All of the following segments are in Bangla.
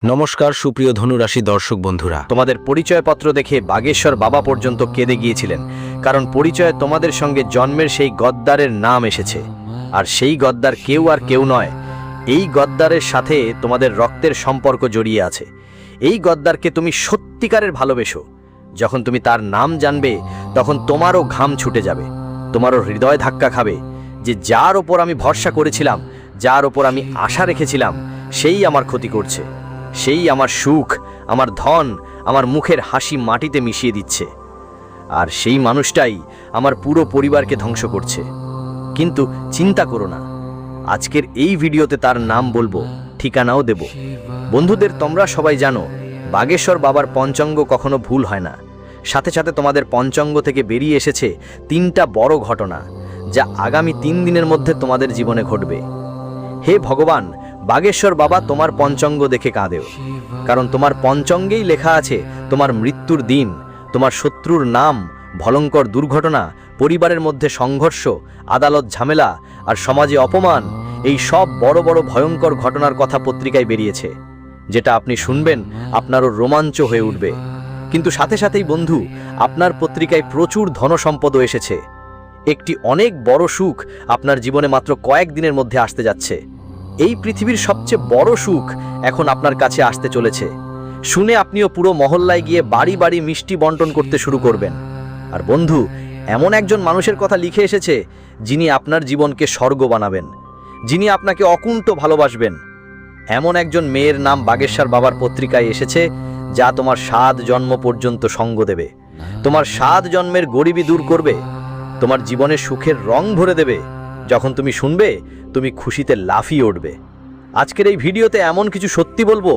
নমস্কার সুপ্রিয় ধনুরাশি দর্শক বন্ধুরা, তোমাদের পরিচয়পত্র দেখে বাগেশ্বর বাবা পর্যন্ত কেঁদে গিয়েছিলেন, কারণ পরিচয়ে তোমাদের সঙ্গে জন্মের সেই গদ্দারের নাম এসেছে। আর সেই গদ্দার কেউ আর কেউ নয়, এই গদ্দারের সাথে তোমাদের রক্তের সম্পর্ক জড়িয়ে আছে। এই গদ্দারকে তুমি সত্যিকারের ভালোবেসো। যখন তুমি তার নাম জানবে তখন তোমারও ঘাম ছুটে যাবে, তোমারও হৃদয় ধাক্কা খাবে যে যার ওপর আমি ভরসা করেছিলাম, যার ওপর আমি আশা রেখেছিলাম, সেই আমার ক্ষতি করছে। সেই আমার সুখ, আমার ধন, আমার মুখের হাসি মাটিতে মিশিয়ে দিচ্ছে। আর সেই মানুষটাই আমার পুরো পরিবারকে ধ্বংস করছে। কিন্তু চিন্তা করো না, আজকের এই ভিডিওতে তার নাম বলবো, ঠিকানাও দেব। বন্ধুদের, তোমরা সবাই জানো বাগেশ্বর বাবার পঞ্চাঙ্গ কখনো ভুল হয় না। সাথে সাথে তোমাদের পঞ্চাঙ্গ থেকে বেরিয়ে এসেছে 3টা বড় ঘটনা, যা আগামী 3 দিনের মধ্যে তোমাদের জীবনে ঘটবে। হে ভগবান, বাগেশ্বর বাবা তোমার পঞ্চাঙ্গ দেখে কাঁদেও, কারণ তোমার পঞ্চাঙ্গেই লেখা আছে তোমার মৃত্যুর দিন, তোমার শত্রুর নাম, ভয়ঙ্কর দুর্ঘটনা, পরিবারের মধ্যে সংঘর্ষ, আদালত ঝামেলা আর সমাজে অপমান। এই সব বড় বড় ভয়ঙ্কর ঘটনার কথা পত্রিকায় বেরিয়েছে, যেটা আপনি শুনবেন আপনারও রোমাঞ্চ হয়ে উঠবে। কিন্তু সাথে সাথেই বন্ধু, আপনার পত্রিকায় প্রচুর ধনসম্পদও এসেছে। একটি অনেক বড় সুখ আপনার জীবনে মাত্র কয়েকদিনের মধ্যে আসতে যাচ্ছে। এই পৃথিবীর সবচেয়ে বড় সুখ এখন আপনার কাছে আসতে চলেছে। শুনে আপনিও পুরো মহল্লায় গিয়ে বাড়ি বাড়ি মিষ্টি বন্টন করতে শুরু করবেন। আর বন্ধু, এমন একজন মানুষের কথা লিখে এসেছে যিনি আপনার জীবনকে স্বর্গ বানাবেন, যিনি আপনাকে অকুণ্ঠ ভালোবাসবেন। এমন একজন মেয়ের নাম বাগেশ্বর বাবার পত্রিকায় এসেছে, যা তোমার 7 জন্ম পর্যন্ত সঙ্গ দেবে, তোমার 7 জন্মের গরিবি দূর করবে, তোমার জীবনে সুখের রং ভরে দেবে। যখন তুমি শুনবে, তুমি খুশিতে লাফিয়ে উঠবে। আজকের এই ভিডিওতে এমন কিছু সত্যি বলবো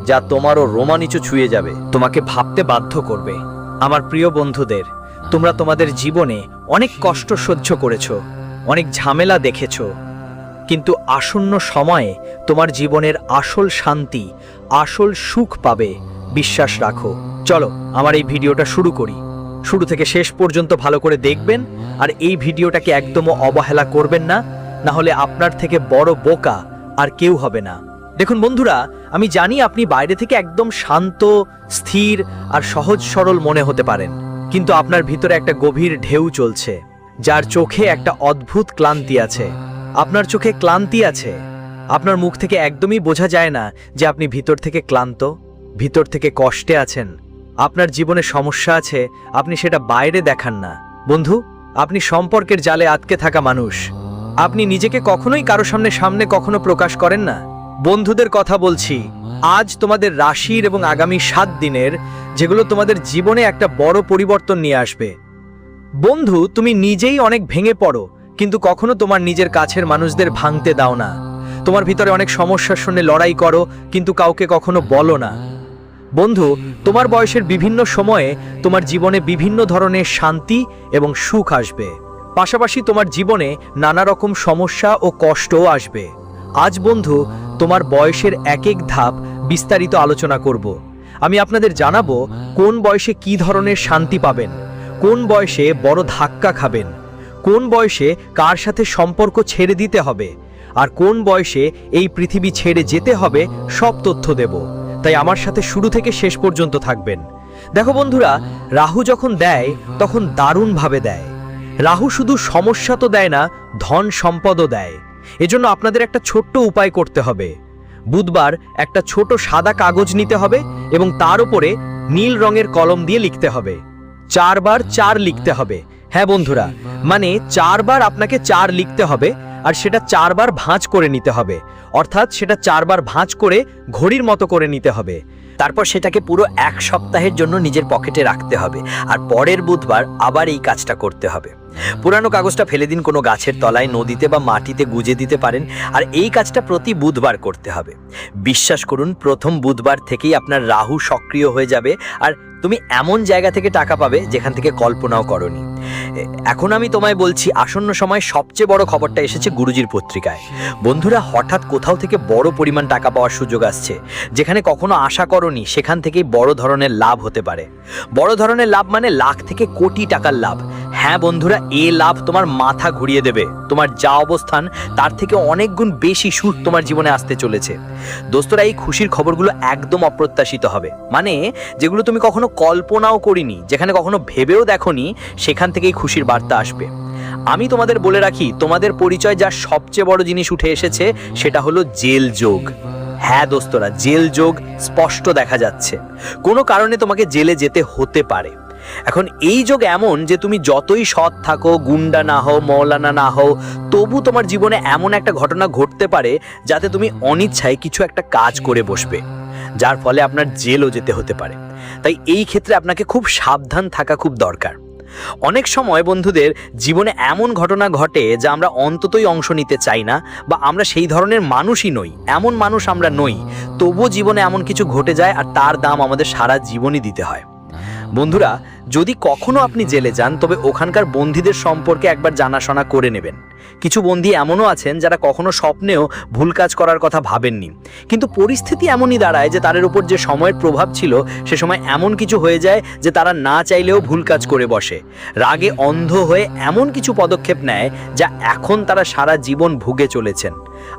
যা তোমারও রোমাঞ্চ ছুঁয়ে যাবে, তোমাকে ভাবতে বাধ্য করবে। আমার প্রিয় বন্ধুদের, তোমরা তোমাদের জীবনে অনেক কষ্ট সহ্য করেছো, অনেক ঝামেলা দেখেছো, কিন্তু আসন্ন সময়ে তোমার জীবনের আসল শান্তি, আসল সুখ পাবে, বিশ্বাস রাখো। চলো আমার এই ভিডিওটা শুরু করি। শুরু থেকে শেষ পর্যন্ত ভালো করে দেখবেন, আর এই ভিডিওটাকে একদমও অবহেলা করবেন না, না হলে আপনার থেকে বড় বোকা আর কেউ হবে না। দেখুন বন্ধুরা, আমি জানি আপনি বাইরে থেকে একদম শান্ত, স্থির আর সহজ সরল মনে হতে পারেন, কিন্তু আপনার ভিতরে একটা গভীর ঢেউ চলছে, যার চোখে একটা অদ্ভুত ক্লান্তি আছে। আপনার চোখে ক্লান্তি আছে, আপনার মুখ থেকে একদমই বোঝা যায় না যে আপনি ভিতর থেকে ক্লান্ত, ভিতর থেকে কষ্টে আছেন। আপনার জীবনে সমস্যা আছে, আপনি সেটা বাইরে দেখান না। বন্ধু, আপনি সম্পর্কের জালে আটকে থাকা মানুষ। আপনি নিজেকে কখনোই কারো সামনে কখনো প্রকাশ করেন না। বন্ধুদের কথা বলছি, আজ তোমাদের রাশির এবং আগামী 7 দিনের, যেগুলো তোমাদের জীবনে একটা বড় পরিবর্তন নিয়ে আসবে। বন্ধু, তুমি নিজেই অনেক ভেঙে পড়ো, কিন্তু কখনো তোমার নিজের কাছের মানুষদের ভাঙতে দাও না। তোমার ভিতরে অনেক সমস্যার সঙ্গে লড়াই করো, কিন্তু কাউকে কখনো বলো না। বন্ধু, তোমার বয়সের বিভিন্ন সময়ে তোমার জীবনে বিভিন্ন ধরনের শান্তি এবং সুখ আসবে, পাশাপাশি তোমার জীবনে নানা রকম সমস্যা ও কষ্টও আসবে। আজ বন্ধু, তোমার বয়সের এক এক ধাপ বিস্তারিত আলোচনা করব। আমি আপনাদের জানাবো কোন বয়সে কি ধরনের শান্তি পাবেন, কোন বয়সে বড় ধাক্কা খাবেন, কোন বয়সে কার সাথে সম্পর্ক ছেড়ে দিতে হবে, আর কোন বয়সে এই পৃথিবী ছেড়ে যেতে হবে, সব তথ্য দেব। তাই আমার সাথে শুরু থেকে শেষ পর্যন্ত থাকবেন। দেখো বন্ধুরা, রাহু যখন দেয় তখন দারুণভাবে দেয়। রাহু শুধু সমস্যা তো দেয় না, ধন সম্পদও দেয়। এজন্য আপনাদের একটা ছোট্ট উপায় করতে হবে। বুধবার একটা ছোট সাদা কাগজ নিতে হবে এবং তার উপরে নীল রঙের কলম দিয়ে লিখতে হবে। 4 বার 4 লিখতে হবে। হ্যাঁ বন্ধুরা, মানে 4 বার আপনাকে 4 লিখতে হবে, আর সেটা 4 বার ভাঁজ করে নিতে হবে। অর্থাৎ সেটা 4 বার ভাঁজ করে ঘড়ির মতো করে নিতে হবে। তারপর সেটাকে পুরো 1 সপ্তাহের জন্য নিজের পকেটে রাখতে হবে, আর পরের বুধবার আবার এই কাজটা করতে হবে। পুরানো কাগজটা ফেলে দিন কোনো গাছের তলায়, নদীতে বা মাটিতে গুজে দিতে পারেন। আর এই কাজটা প্রতি বুধবার করতে হবে। বিশ্বাস করুন, প্রথম বুধবার থেকেই আপনার রাহু সক্রিয় হয়ে যাবে, আর তুমি এমন জায়গা থেকে টাকা পাবে যেখান থেকে কল্পনাও করনি। এখন আমি তোমায় বলছি, আসন্ন সময় সবচেয়ে বড় খবরটা এসেছে গুরুজির পত্রিকায়। বন্ধুরা, হঠাৎ কোথাও থেকে বড় পরিমাণ টাকা পাওয়ার সুযোগ আসছে, যেখানে কখনো আশা করনি, সেখান থেকেই বড় ধরনের লাভ হতে পারে। বড় ধরনের লাভ মানে লাখ থেকে কোটি টাকার লাভ। হ্যাঁ বন্ধুরা, এ লাভ তোমার মাথা ঘুরিয়ে দেবে। তোমার যা অবস্থান তার থেকে অনেক গুণ বেশি সুখ তোমার জীবনে আসতে চলেছে। দোস্তরা, এই খুশির খবরগুলো একদম অপ্রত্যাশিত হবে, মানে যেগুলো তুমি কখনো কল্পনাও করিনি, যেখানে কখনো ভেবেও দেখোনি, সেখান থেকেই খুশির বার্তা আসবে। আমি তোমাদের বলে রাখি, তোমাদের পরিচয় যার সবচেয়ে বড় জিনিস উঠে এসেছে সেটা হলো জেল যোগ। হ্যাঁ দোস্তরা, জেল যোগ স্পষ্ট দেখা যাচ্ছে। কোনো কারণে তোমাকে জেলে যেতে হতে পারে। এখন এই যোগ এমন যে তুমি যতই সৎ থাকো, গুন্ডা না হও, মৌলানা না হও, তবু তোমার জীবনে এমন একটা ঘটনা ঘটতে পারে যাতে তুমি অনিচ্ছায় কিছু একটা কাজ করে বসবে, যার ফলে আপনার জেলও যেতে হতে পারে। তাই এই ক্ষেত্রে আপনাকে খুব সাবধান থাকা খুব দরকার। অনেক সময় বন্ধুদের জীবনে এমন ঘটনা ঘটে যা আমরা অন্ততই অংশ নিতে চাই না, বা আমরা সেই ধরনের মানুষই নই, এমন মানুষ আমরা নই, তবুও জীবনে এমন কিছু ঘটে যায় আর তার দাম আমাদের সারা জীবনই দিতে হয়। বন্ধুরা, যদি কখনো আপনি জেলে যান তবে ওখানকার বন্দীদের সম্পর্কে একবার জানাশোনা করে নেবেন। কিছু বন্দী এমনও আছেন যারা কখনো স্বপ্নেও ভুল কাজ করার কথা ভাবেননি, কিন্তু পরিস্থিতি এমনই দাঁড়ায় যে তাদের উপর যে সময়ের প্রভাব ছিল সে সময় এমন কিছু হয়ে যায় যে তারা না চাইলেও ভুল কাজ করে বসে, রাগে অন্ধ হয়ে এমন কিছু পদক্ষেপ নেয় যা এখন তারা সারা জীবন ভুগে চলেছেন।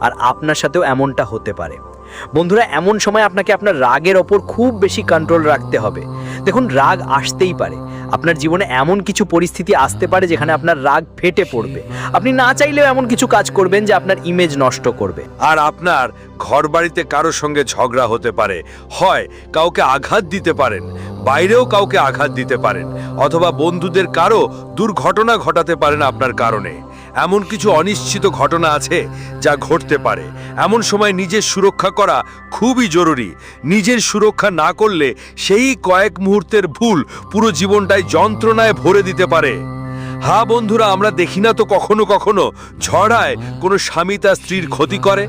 আর আপনার সাথেও এমনটা হতে পারে। বন্ধুরা, এমন সময় আপনাকে আপনার রাগের ওপর খুব বেশি কন্ট্রোল রাখতে হবে। দেখুন, রাগ আসতেই পারে, আপনার জীবনে এমন কিছু পরিস্থিতি আসতে পারে যেখানে আপনার রাগ ফেটে পড়বে। আপনি না চাইলেও এমন কিছু কাজ করবেন যে আপনার ইমেজ নষ্ট করবে। আর আপনার ঘরবাড়িতে কারোর সঙ্গে ঝগড়া হতে পারে, হয় কাউকে আঘাত দিতে পারেন, বাইরেও কাউকে আঘাত দিতে পারেন, অথবা বন্ধুদের কারো দুর্ঘটনা ঘটাতে পারেন আপনার কারণে। এমন কিছু অনিশ্চিত ঘটনা আছে যা ঘটতে পারে। এমন সময় নিজের সুরক্ষা করা খুবই জরুরি। নিজের সুরক্ষা না করলে সেই কয়েক মুহূর্তের ভুল পুরো জীবনটাই যন্ত্রণায় ভরে দিতে পারে। হ্যাঁ বন্ধুরা, আমরা দেখি না তো কখনো কখনো ঝড়ায় কোনো স্বামী তার স্ত্রীর ক্ষতি করে,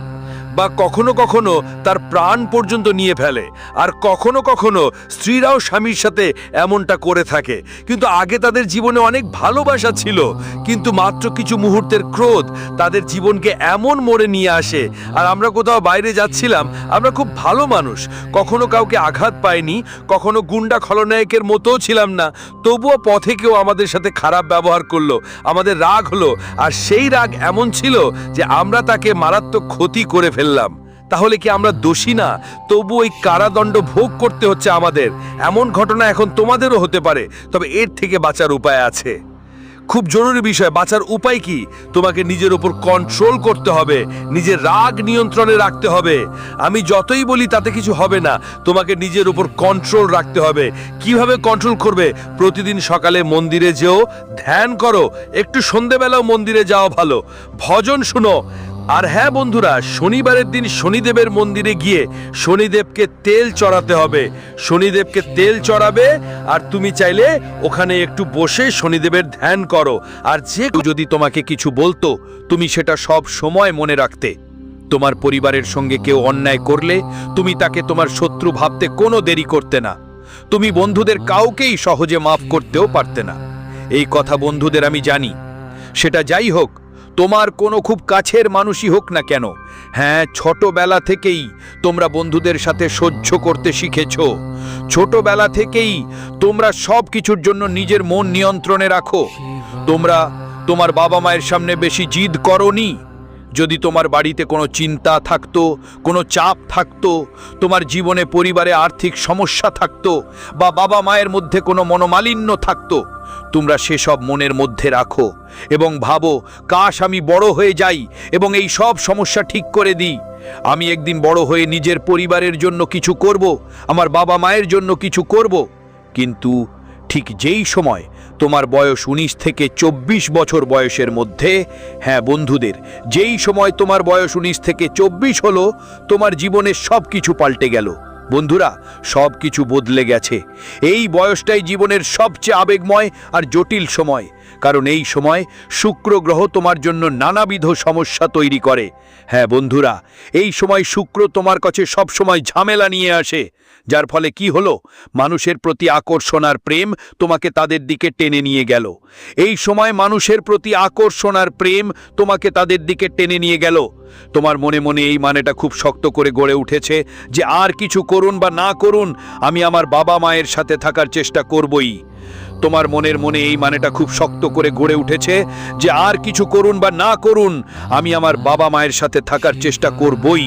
বা কখনো কখনো তার প্রাণ পর্যন্ত নিয়ে ফেলে, আর কখনো কখনো স্ত্রীরাও স্বামীর সাথে এমনটা করে থাকে। কিন্তু আগে তাদের জীবনে অনেক ভালোবাসা ছিল, কিন্তু মাত্র কিছু মুহূর্তের ক্রোধ তাদের জীবনকে এমন মোড়ে নিয়ে আসে। আর আমরা কোথাও বাইরে যাচ্ছিলাম, আমরা খুব ভালো মানুষ, কখনো কাউকে আঘাত পাইনি, কখনো গুন্ডা খলনায়কের মতোও ছিলাম না, তবুও পথে কেউ আমাদের সাথে খারাপ ব্যবহার করলো, আমাদের রাগ হলো, আর সেই রাগ এমন ছিল যে আমরা তাকে মারাত্মক ক্ষতি করে ফেললাম। তাহলে কি আমরা দোষী না? তবু ওই কারাদণ্ড ভোগ করতে হচ্ছে আমাদের। এমন ঘটনা এখন তোমাদেরও হতে পারে, তবে এর থেকে বাঁচার উপায় আছে। খুব জরুরি বিষয়, বাঁচার উপায় কি? তোমাকে নিজের উপর কন্ট্রোল করতে হবে, নিজের রাগ নিয়ন্ত্রণে রাখতে হবে। আমি যতই বলি তাতে কিছু হবে না, তোমাকে নিজের উপর কন্ট্রোল রাখতে হবে। কিভাবে কন্ট্রোল করবে? প্রতিদিন সকালে মন্দিরে যেও, ধ্যান করো, একটু সন্ধেবেলাও মন্দিরে যাওয়া ভালো, ভজন শুনো। আর হ্যাঁ বন্ধুরা, শনিবারের দিন শনিদেবের মন্দিরে গিয়ে শনিদেবকে তেল চড়াতে হবে। শনিদেবকে তেল চড়াবে, আর তুমি চাইলে ওখানে একটু বসে শনিদেবের ধ্যান করো। আর যে যদি তোমাকে কিছু বলতো, তুমি সেটা সব সময় মনে রাখতে। তোমার পরিবারের সঙ্গে কেউ অন্যায় করলে তুমি তাকে তোমার শত্রু ভাবতে কোনো দেরি করতে না। তুমি বন্ধুদের কাউকেই সহজে মাফ করতেও পারতে না। এই কথা বন্ধুদের আমি জানি। সেটা যাই হোক, তোমার কোনো খুব কাছের মানুষই হোক না কেন, হ্যাঁ, ছোটবেলা থেকেই তোমরা বন্ধুদের সাথে সহ্য করতে শিখেছো। ছোটবেলা থেকেই তোমরা সব কিছুর জন্য নিজের মন নিয়ন্ত্রণে রাখো। তোমরা তোমার বাবা মায়ের সামনে বেশি জিদ করোনি। যদি তোমার বাড়িতে কোনো চিন্তা থাকতো, কোনো চাপ থাকতো, তোমার জীবনে পরিবারে আর্থিক সমস্যা থাকতো, বা বাবা মায়ের মধ্যে কোনো মনোমালিন্য থাকতো, তোমরা সেসব মনের মধ্যে রাখো এবং ভাবো, কাশ আমি বড় হয়ে যাই এবং এই সব সমস্যা ঠিক করে দিই। আমি একদিন বড় হয়ে নিজের পরিবারের জন্য কিছু করব, আমার বাবা মায়ের জন্য কিছু করব। কিন্তু ঠিক যেই সময় তোমার বয়স 19 থেকে 24 বছর বয়সের মধ্যে, হ্যাঁ বন্ধুদের, যেই সময় তোমার বয়স 19 থেকে 24 হলো, তোমার জীবনের সব কিছু পাল্টে গেল। বন্ধুরা, সব কিছু বদলে গেছে। এই বয়সটাই জীবনের সবচেয়ে আবেগময় আর জটিল সময়, কারণ এই সময় শুক্র গ্রহ তোমার জন্য নানাবিধ সমস্যা তৈরি করে। হ্যাঁ বন্ধুরা, এই সময় শুক্র তোমার কাছে সবসময় ঝামেলা নিয়ে আসে, যার ফলে কি হলো? মানুষের প্রতি আকর্ষণ আর প্রেম তোমাকে তাদের দিকে টেনে নিয়ে গেল। এই সময় মানুষের প্রতি আকর্ষণ আর প্রেম তোমাকে তাদের দিকে টেনে নিয়ে গেল। তোমার মনে মনে এই মানেটা খুব শক্ত করে গড়ে উঠেছে যে আর কিছু করুন বা না করুন, আমি আমার বাবা মায়ের সাথে থাকার চেষ্টা করবই। তোমার মনের মনে এই মানেটা খুব শক্ত করে গড়ে উঠেছে যে আর কিছু করুন বা না করুন, আমি আমার বাবা মায়ের সাথে থাকার চেষ্টা করবই।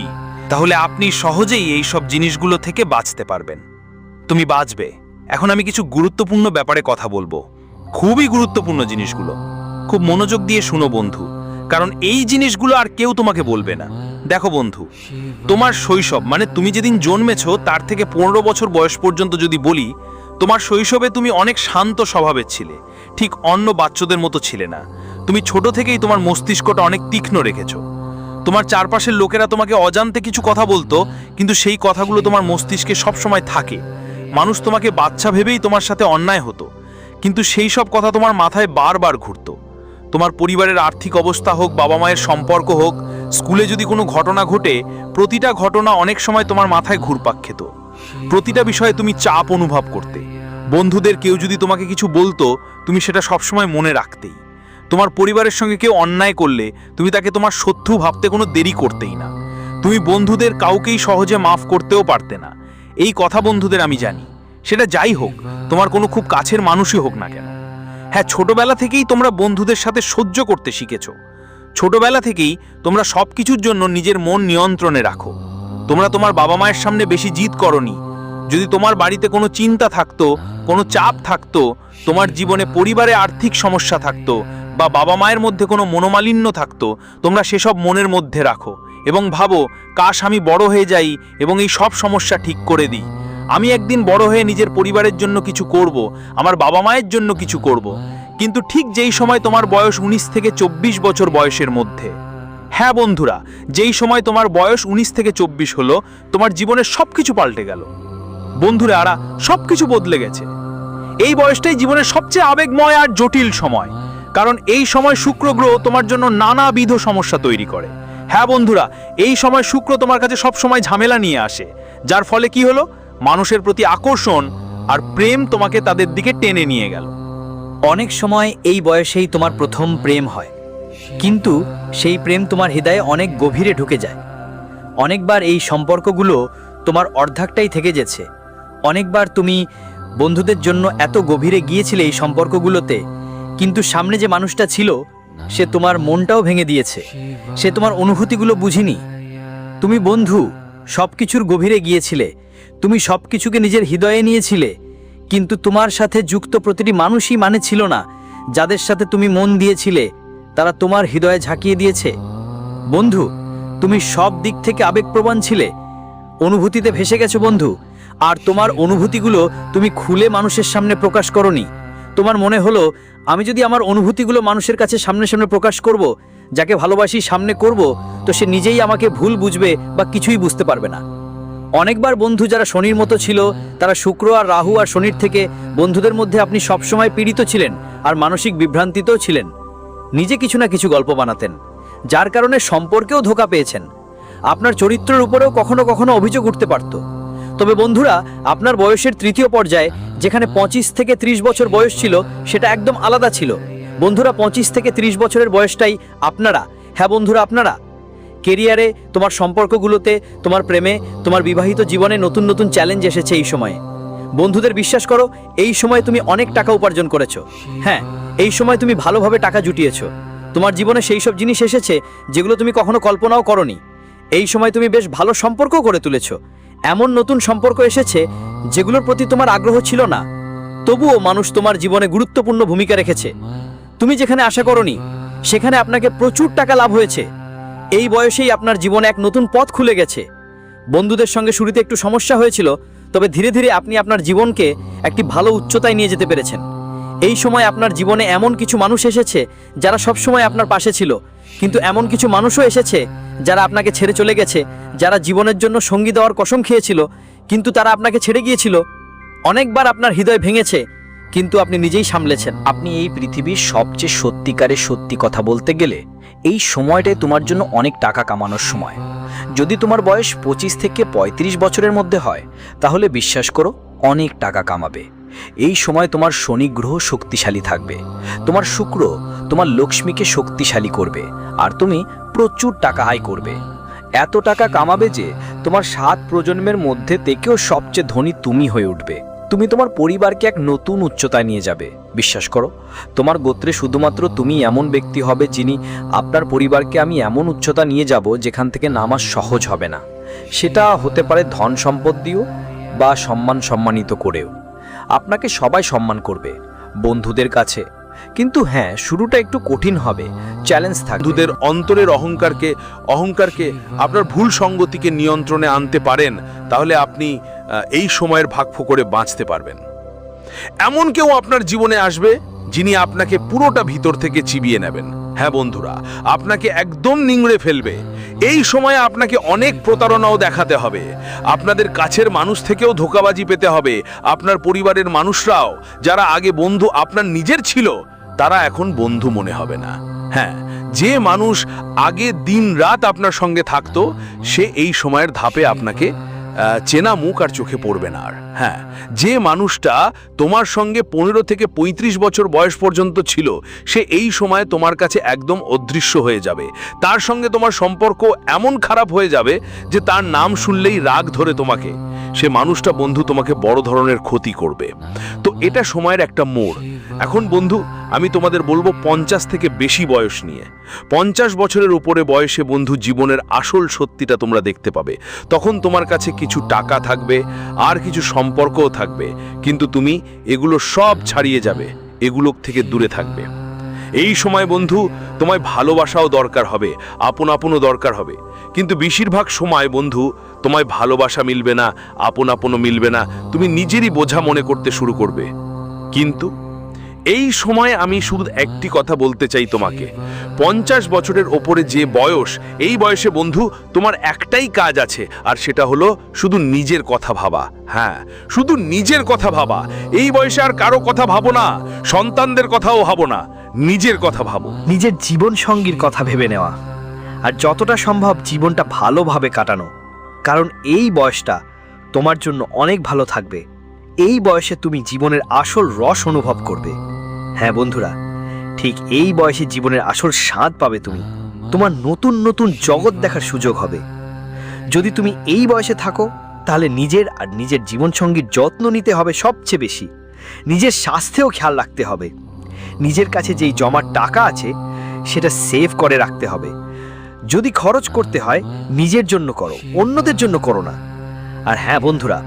তাহলে আপনি সহজেই এই সব জিনিসগুলো থেকে বাঁচতে পারবেন। তুমি বাঁচবে। এখন আমি কিছু গুরুত্বপূর্ণ ব্যাপারে কথা বলবো, খুবই গুরুত্বপূর্ণ জিনিসগুলো। খুব মনোযোগ দিয়ে শুনো বন্ধু, কারণ এই জিনিসগুলো আর কেউ তোমাকে বলবে না। দেখো বন্ধু, তোমার শৈশব মানে তুমি যেদিন জন্মেছো তার থেকে 15 বছর বয়স পর্যন্ত যদি বলি, তোমার শৈশবে তুমি অনেক শান্ত স্বভাবের ছিলে, ঠিক অন্য বাচ্চাদের মতো ছিলে না। তুমি ছোট থেকেই তোমার মস্তিষ্কটা অনেক তীক্ষ্ণ রেখেছো। তোমার চারপাশের লোকেরা তোমাকে অজান্তে কিছু কথা বলতো, কিন্তু সেই কথাগুলো তোমার মস্তিষ্কে সবসময় থাকে। মানুষ তোমাকে বাচ্চা ভেবেই তোমার সাথে অন্যায় হতো, কিন্তু সেই সব কথা তোমার মাথায় বারবার ঘুরতো। তোমার পরিবারের আর্থিক অবস্থা হোক, বাবা মায়ের সম্পর্ক হোক, স্কুলে যদি কোনো ঘটনা ঘটে, প্রতিটা ঘটনা অনেক সময় তোমার মাথায় ঘুরপাক খেত। প্রতিটা বিষয়ে তুমি চাপ অনুভব করতে। বন্ধুদের কেউ যদি তোমাকে কিছু বলতো, তুমি সেটা সবসময় মনে রাখতেই। তোমার পরিবারের সঙ্গে কেউ অন্যায় করলে তুমি তাকে তোমার শত্রু ভাবতে কোনো দেরি করতেই না। তুমি বন্ধুদের কাউকেই সহজে মাফ করতেও পারতে না। এই কথা বন্ধুদের আমি জানি, সেটা যাই হোক, তোমার কোনো খুব কাছের মানুষই হোক না কেন। হ্যাঁ, ছোটবেলা থেকেই তোমরা বন্ধুদের সাথে সহ্য করতে শিখেছো। ছোটবেলা থেকেই তোমরা সব কিছুর জন্য নিজের মন নিয়ন্ত্রণে রাখো। তোমরা তোমার বাবা মায়ের সামনে বেশি জিদ করনি। যদি তোমার বাড়িতে কোনো চিন্তা থাকতো, কোনো চাপ থাকতো, তোমার জীবনে পরিবারে আর্থিক সমস্যা থাকতো, বা বাবা মায়ের মধ্যে কোনো মনোমালিন্য থাকতো, তোমরা সেসব মনের মধ্যে রাখো এবং ভাবো, কাশ আমি বড় হয়ে যাই এবং এই সব সমস্যা ঠিক করে দিই। আমি একদিন বড় হয়ে নিজের পরিবারের জন্য কিছু করব, আমার বাবা মায়ের জন্য কিছু করব। কিন্তু ঠিক যেই সময় তোমার বয়স 19 থেকে 24 বছর বয়সের মধ্যে, হ্যাঁ বন্ধুরা, যেই সময় তোমার বয়স 19 থেকে 24 হলো, তোমার জীবনের সবকিছু পাল্টে গেল। বন্ধুরা, সবকিছু বদলে গেছে। এই বয়সটাই জীবনের সবচেয়ে আবেগময় আর জটিল সময়, কারণ এই সময় শুক্র গ্রহ তোমার জন্য নানাবিধ সমস্যা তৈরি করে। হ্যাঁ বন্ধুরা, এই সময় শুক্র তোমার কাছে সবসময় ঝামেলা নিয়ে আসে, যার ফলে কি হলো, মানুষের প্রতি আকর্ষণ আর প্রেম তোমাকে তাদের দিকে টেনে নিয়ে গেল। অনেক সময় এই বয়সেই তোমার প্রথম প্রেম হয়, কিন্তু সেই প্রেম তোমার হৃদয়ে অনেক গভীরে ঢুকে যায়। অনেকবার এই সম্পর্কগুলো তোমার অর্ধাকটাই থেকে গেছে। অনেকবার তুমি বন্ধুদের জন্য এত গভীরে গিয়েছিলে এই সম্পর্কগুলোতে, কিন্তু সামনে যে মানুষটা ছিল সে তোমার মনটাও ভেঙে দিয়েছে। সে তোমার অনুভূতিগুলো বুঝিনি। তুমি বন্ধু সব কিছুর গভীরে গিয়েছিলে, তুমি সব কিছুকে নিজের হৃদয়ে নিয়েছিলে, কিন্তু তোমার সাথে যুক্ত প্রতিটি মানুষই মানে ছিল না। যাদের সাথে তুমি মন দিয়েছিলে তারা তোমার হৃদয়ে ঝাঁকিয়ে দিয়েছে। বন্ধু, তুমি সব দিক থেকে আবেগপ্রবণ ছিলে, অনুভূতিতে ভেসে গেছো বন্ধু। আর তোমার অনুভূতিগুলো তুমি খুলে মানুষের সামনে প্রকাশ করনি। তোমার মনে হলো, আমি যদি আমার অনুভূতিগুলো মানুষের কাছে সামনে সামনে প্রকাশ করব, যাকে ভালোবাসি সামনে করব, তো সে নিজেই আমাকে ভুল বুঝবে বা কিছুই বুঝতে পারবে না। অনেকবার বন্ধু যারা শনির মতো ছিল, তারা শুক্র আর রাহু আর শনির থেকে বন্ধুদের মধ্যে আপনি সবসময় পীড়িত ছিলেন আর মানসিক বিভ্রান্তিতেও ছিলেন। নিজে কিছু না কিছু গল্প বানাতেন, যার কারণে সম্পর্কেও ধোঁকা পেয়েছেন। আপনার চরিত্রের উপরেও কখনো কখনো অভিযোগ উঠতে পারত। তবে বন্ধুরা, আপনার বয়সের তৃতীয় পর্যায়ে, যেখানে 25 থেকে 30 বছর বয়স ছিল, সেটা একদম আলাদা ছিল। বন্ধুরা, 25 থেকে 30 বছরের বয়সটাই আপনারা, হ্যাঁ বন্ধুরা, আপনারা কেরিয়ারে, তোমার সম্পর্কগুলোতে, তোমার প্রেমে, তোমার বিবাহিত জীবনে নতুন নতুন চ্যালেঞ্জ এসেছে এই সময়ে। বন্ধুদের বিশ্বাস করো, এই সময় তুমি অনেক টাকা উপার্জন করেছো। হ্যাঁ, এই সময় তুমি ভালোভাবে টাকা জুটিয়েছো। তোমার জীবনে সেই সব জিনিস এসেছে যেগুলো তুমি কখনো কল্পনাও করনি। এই সময় তুমি বেশ ভালো সম্পর্ক করে তুলেছো। এমন নতুন সম্পর্ক এসেছে যেগুলোর প্রতি তোমার আগ্রহ ছিল না, তবুও মানুষ তোমার জীবনে গুরুত্বপূর্ণ ভূমিকা রেখেছে। তুমি যেখানে আশা করনি, সেখানে আপনাকে প্রচুর টাকা লাভ হয়েছে। এই বয়সেই আপনার জীবনে এক নতুন পথ খুলে গেছে। বন্ধুদের সঙ্গে শুরুতে একটু সমস্যা হয়েছিল, তবে ধীরে ধীরে আপনি আপনার জীবনকে একটি ভালো উচ্চতায় নিয়ে যেতে পেরেছেন। এই সময় আপনার জীবনে এমন কিছু মানুষ এসেছে যারা সবসময় আপনার পাশে ছিল, কিন্তু এমন কিছু মানুষও এসেছে যারা আপনাকে ছেড়ে চলে গেছে, যারা জীবনের জন্য সঙ্গী দেওয়ার কসম খেয়েছিল, কিন্তু তারা আপনাকে ছেড়ে গিয়েছিল। অনেকবার আপনার হৃদয় ভেঙেছে, কিন্তু আপনি নিজেই সামলেছেন। আপনি এই পৃথিবীর সবচেয়ে সত্যিকারের সত্যি কথা বলতে গেলে এই সময়টাই তোমার জন্য অনেক টাকা কামানোর সময়। যদি তোমার বয়স 25 থেকে 35 বছরের মধ্যে হয়, তাহলে বিশ্বাস করো অনেক টাকা কামাবে। এই সময় তোমার শনি গ্রহ শক্তিশালী থাকবে, তোমার শুক্র তোমার লক্ষ্মীকে শক্তিশালী করবে, আর তুমি প্রচুর টাকা আয় করবে। এত টাকা কামাবে যে তোমার 7 প্রজন্মের মধ্যে থেকেও সবচেয়ে ধনী তুমি হয়ে উঠবে। তুমি তোমার পরিবারকে এক নতুন উচ্চতায় নিয়ে যাবে। বিশ্বাস করো, তোমার গোত্রে শুধুমাত্র তুমি এমন ব্যক্তি হবে যিনি আপনার পরিবারকে আমি এমন উচ্চতা নিয়ে যাব যেখান থেকে নামা সহজ হবে না। সেটা হতে পারে ধন সম্পদ দিয়েও বা সম্মানিত করেও। আপনাকে সবাই সম্মান করবে বন্ধুদের কাছে, কিন্তু হ্যাঁ, শুরুটা একটু কঠিন হবে, চ্যালেঞ্জ থাকবে। বন্ধুদের অন্তরের অহংকারকে আপনার ভুল সঙ্গতিকে নিয়ন্ত্রণে আনতে পারেন, তাহলে আপনি এই সময়ের ভাগফোকরে বাঁচতে পারবেন। এমন কেউ আপনার জীবনে আসবে যিনি আপনাকে পুরোটা ভিতর থেকে চিবিয়ে নেবেন। হ্যাঁ বন্ধুরা, আপনাকে একদম নিংড়ে ফেলবে। এই সময়ে আপনাকে অনেক প্রতারণাও দেখাতে হবে, আপনাদের কাছের মানুষ থেকেও ধোঁকাবাজি পেতে হবে। আপনার পরিবারের মানুষরাও, যারা আগে বন্ধু আপনার নিজের ছিল, তারা এখন বন্ধু মনে হবে না। হ্যাঁ, যে মানুষ আগে দিন রাত আপনার সঙ্গে থাকতো, সে এই সময়ের ধাপে আপনাকে চেনা মুখ আর চোখে পড়বে না আর। হ্যাঁ, যে মানুষটা তোমার সঙ্গে 15 থেকে 35 বছর বয়স পর্যন্ত ছিল, সে এই সময়ে তোমার কাছে একদম অদৃশ্য হয়ে যাবে। তার সঙ্গে তোমার সম্পর্ক এমন খারাপ হয়ে যাবে যে তার নাম শুনলেই রাগ ধরে তোমাকে। সে মানুষটা বন্ধু তোমাকে বড় ধরনের ক্ষতি করবে। তো এটা সময়ের একটা মোড়। এখন বন্ধু, আমি তোমাদের বলবো 50 থেকে বেশি বয়স নিয়ে, 50 বছরের উপরে বয়সে বন্ধু জীবনের আসল সত্যিটা তোমরা দেখতে পাবে। তখন তোমার কাছে কিছু টাকা থাকবে আর কিছু সম্পর্কও থাকবে, কিন্তু তুমি এগুলো সব ছাড়িয়ে যাবে, এগুলো থেকে দূরে থাকবে। এই সময় বন্ধু তোমায় ভালোবাসাও দরকার হবে, আপনও দরকার হবে, কিন্তু বেশিরভাগ সময় বন্ধু তোমায় ভালোবাসা মিলবে না, আপনও মিলবে না, তুমি নিজেরই বোঝা মনে করতে শুরু করবে। কিন্তু এই সময় আমি শুধু একটি কথা বলতে চাই তোমাকে, 50 বছরের ওপরে যে বয়স, এই বয়সে বন্ধু তোমার একটাই কাজ আছে, আর সেটা হলো শুধু নিজের কথা ভাবা। হ্যাঁ, শুধু নিজের কথা ভাবা। এই বয়সে আর কারো কথা ভাবো না, সন্তানদের কথাও ভাবো না, নিজের কথা ভাবো। নিজের জীবন সঙ্গীর কথা ভেবে নেওয়া, আর যতটা সম্ভব জীবনটা ভালোভাবে কাটানো, কারণ এই বয়সটা তোমার জন্য অনেক ভালো থাকবে। এই বয়সে তুমি জীবনের আসল রস অনুভব করবে। হ্যাঁ বন্ধুরা, ঠিক এই বয়সে জীবনের আসল স্বাদ পাবে তুমি। তোমার নতুন নতুন জগৎ দেখার সুযোগ হবে। যদি তুমি এই বয়সে থাকো, তাহলে নিজের আর নিজের জীবনসঙ্গীর যত্ন নিতে হবে সবচেয়ে বেশি। নিজের স্বাস্থ্যেও খেয়াল রাখতে হবে। নিজের কাছে যেই জমার টাকা আছে, সেটা সেভ করে রাখতে হবে। যদি খরচ করতে হয়, নিজের জন্য করো, অন্যদের জন্য করো না। আর হ্যাঁ বন্ধুরা,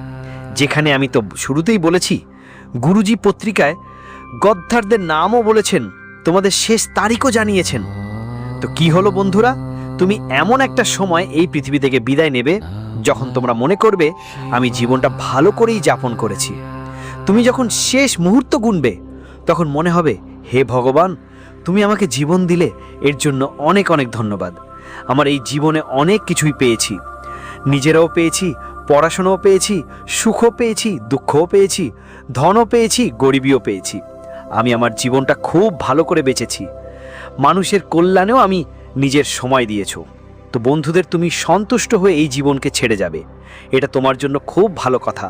যেখানে আমি তো শুরুতেই বলেছি, গুরুজি পত্রিকায় গদ্দারদের নামও বলেছেন, তোমাদের শেষ তারিখও জানিয়েছেন। তো কি হলো বন্ধুরা, তুমি এমন একটা সময় এই পৃথিবী থেকে বিদায় নেবে যখন তোমরা মনে করবে আমি জীবনটা ভালো করেই যাপন করেছি। তুমি যখন শেষ মুহূর্ত গুনবে, তখন মনে হবে, হে ভগবান, তুমি আমাকে জীবন দিলে, এর জন্য অনেক অনেক ধন্যবাদ। আমার এই জীবনে অনেক কিছুই পেয়েছি, নিজেরাও পেয়েছি, পড়াশোনাও পেয়েছি, সুখও পেয়েছি, দুঃখও পেয়েছি, ধনও পেয়েছি, গরিবীও পেয়েছি। আমি আমার জীবনটা খুব ভালো করে বেঁচেছি। মানুষের কল্যাণেও আমি নিজের সময় দিয়েছ। তো বন্ধুদের, তুমি সন্তুষ্ট হয়ে এই জীবনকে ছেড়ে যাবে, এটা তোমার জন্য খুব ভালো কথা।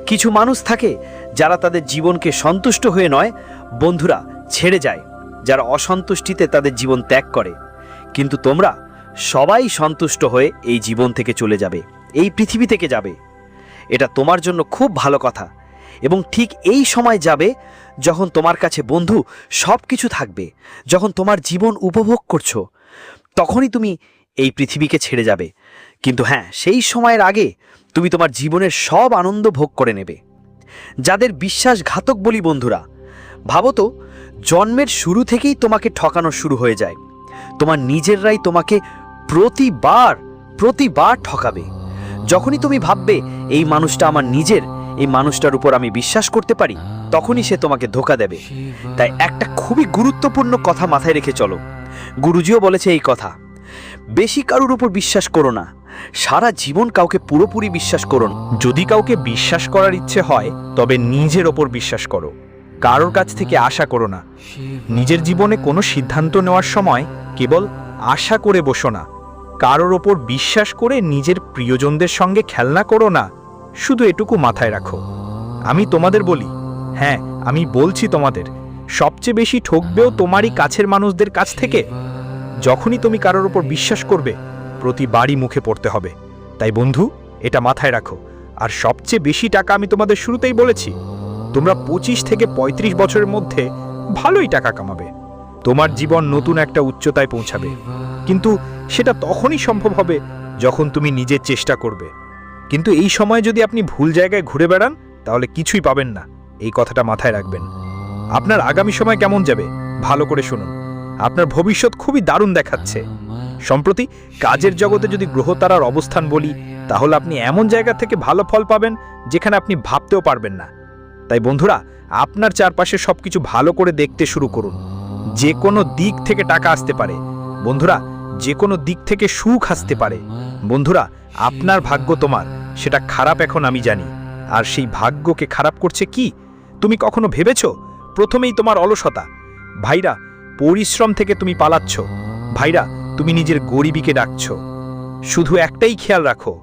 কিছু মানুষ থাকে যারা তাদের জীবনকে সন্তুষ্ট হয়ে নয় বন্ধুরা ছেড়ে যায়, যারা অসন্তুষ্টিতে তাদের জীবন ত্যাগ করে। কিন্তু তোমরা সবাই সন্তুষ্ট হয়ে এই জীবন থেকে চলে যাবে, এই পৃথিবী থেকে যাবে। এটা তোমার জন্য খুব ভালো কথা। এবং ঠিক এই সময় যাবে যখন তোমার কাছে বন্ধু সব কিছু থাকবে, যখন তোমার জীবন উপভোগ করছো, তখনই তুমি এই পৃথিবীকে ছেড়ে যাবে। কিন্তু হ্যাঁ, সেই সময়ের আগে তুমি তোমার জীবনের সব আনন্দ ভোগ করে নেবে। যাদের বিশ্বাসঘাতক বলি বন্ধুরা, ভাবো তো, জন্মের শুরু থেকেই তোমাকে ঠকানো শুরু হয়ে যায়। তোমার নিজেররাই তোমাকে প্রতিবার ঠকাবে। যখনই তুমি ভাববে এই মানুষটা আমার নিজের, এই মানুষটার উপর আমি বিশ্বাস করতে পারি, তখনই সে তোমাকে ধোঁকা দেবে। তাই একটা খুবই গুরুত্বপূর্ণ কথা মাথায় রেখে চলো। গুরুজিও বলেছে এই কথা, বেশি কারোর উপর বিশ্বাস করো না, সারা জীবন কাউকে পুরোপুরি বিশ্বাস করো না। যদি কাউকে বিশ্বাস করার ইচ্ছে হয়, তবে নিজের ওপর বিশ্বাস করো, কারোর কাছ থেকে আশা করো না। নিজের জীবনে কোনো সিদ্ধান্ত নেওয়ার সময় কেবল আশা করে বসো না, কারোর ওপর বিশ্বাস করে নিজের প্রিয়জনদের সঙ্গে খেলনা করো না। শুধু এটুকু মাথায় রাখো। আমি তোমাদের বলি, হ্যাঁ আমি বলছি তোমাদের, সবচেয়ে বেশি ঠকবেও তোমারই কাছের মানুষদের কাছ থেকে। যখনই তুমি কারোর ওপর বিশ্বাস করবে, প্রতিবারই মুখে পড়তে হবে। তাই বন্ধু, এটা মাথায় রাখো। আর সবচেয়ে বেশি টাকা আমি তোমাদের শুরুতেই বলেছি, তোমরা 25 থেকে 35 বছরের মধ্যে ভালোই টাকা কামাবে। তোমার জীবন নতুন একটা উচ্চতায় পৌঁছাবে, কিন্তু সেটা তখনই সম্ভব হবে যখন তুমি নিজের চেষ্টা করবে। কিন্তু এই সময় যদি আপনি ভুল জায়গায় ঘুরে বেড়ান তাহলে কিছুই পাবেন না, এই কথাটা মাথায় রাখবেন। আপনার আগামী সময় কেমন যাবে ভালো করে শুনুন। আপনার ভবিষ্যৎ খুবই দারুণ দেখাচ্ছে। সম্প্রতি কাজের জগতে যদি গ্রহতারার অবস্থান বলি, তাহলে আপনি এমন জায়গা থেকে ভালো ফল পাবেন যেখানে আপনি ভাবতেও পারবেন না। তাই বন্ধুরা, আপনার চারপাশে সবকিছু ভালো করে দেখতে শুরু করুন। যে কোনো দিক থেকে টাকা আসতে পারে বন্ধুরা, যে কোনো দিক থেকে সুখ আসতে পারে বন্ধুরা। আপনার ভাগ্য তোমার, সেটা খারাপ এখন আমি জানি। আর সেই ভাগ্যকে খারাপ করছে কি তুমি কখনো ভেবেছো? প্রথমেই তোমার অলসতা। ভাইরা, পরিশ্রম থেকে তুমি পালাচ্ছ। ভাইরা, তুমি নিজের গরিবীকে ডাকছো। শুধু একটাই খেয়াল রাখো,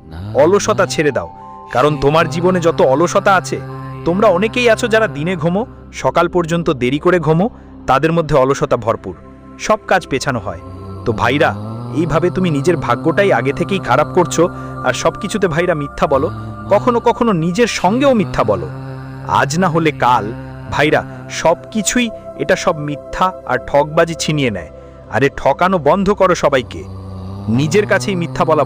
অলসতা ছেড়ে দাও। কারণ তোমার জীবনে যত অলসতা আছে, তোমরা অনেকেই আছো যারা দিনে ঘুমো, সকাল পর্যন্ত দেরি করে ঘুমো, তাদের মধ্যে অলসতা ভরপুর, সব কাজ পেছানো হয়। তো ভাইরা, এইভাবে তুমি নিজের ভাগ্যটাই আগে থেকেই খারাপ করছো। আর সব কিছুতে ভাইরা মিথ্যা বলো, কখনো কখনো নিজের সঙ্গেও মিথ্যা বলো। আজ না হলে কাল ভাইরা সব কিছুই এটা সব মিথ্যা আর ঠকবাজি ছিনিয়ে নেয়। আরে ঠকানো বন্ধ করো সবাইকে, নিজের কাছেই মিথ্যা বলা